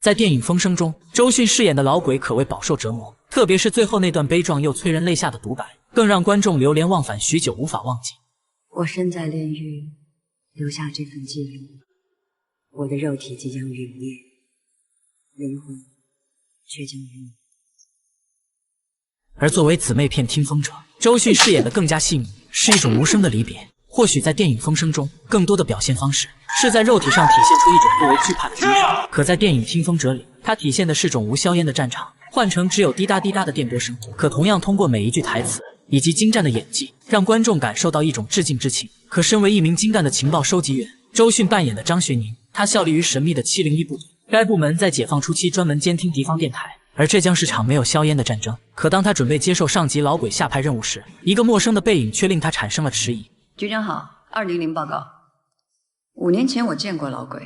在电影《风声》中，周迅饰演的老鬼可谓饱受折磨，特别是最后那段悲壮又催人泪下的独白，更让观众流连忘返许久，无法忘记。我身在炼狱，留下这份记录。我的肉体即将陨灭，灵魂却将与你。而作为姊妹片听风者，周迅饰演的更加细腻，是一种无声的离别。或许在电影《风声》中，更多的表现方式是在肉体上体现出一种不为惧怕的精神；可在电影《听风者》里，它体现的是种无硝烟的战场，换成只有滴答滴答的电波声。可同样通过每一句台词以及精湛的演技，让观众感受到一种致敬之情。可身为一名精干的情报收集员，周迅扮演的张学宁，他效力于神秘的701部队，该部门在解放初期专门监听敌方电台。而这将是场没有硝烟的战争。可当他准备接受上级老鬼下派任务时，一个陌生的背影却令他产生了迟疑。局长好，200报告。5年前我见过老鬼，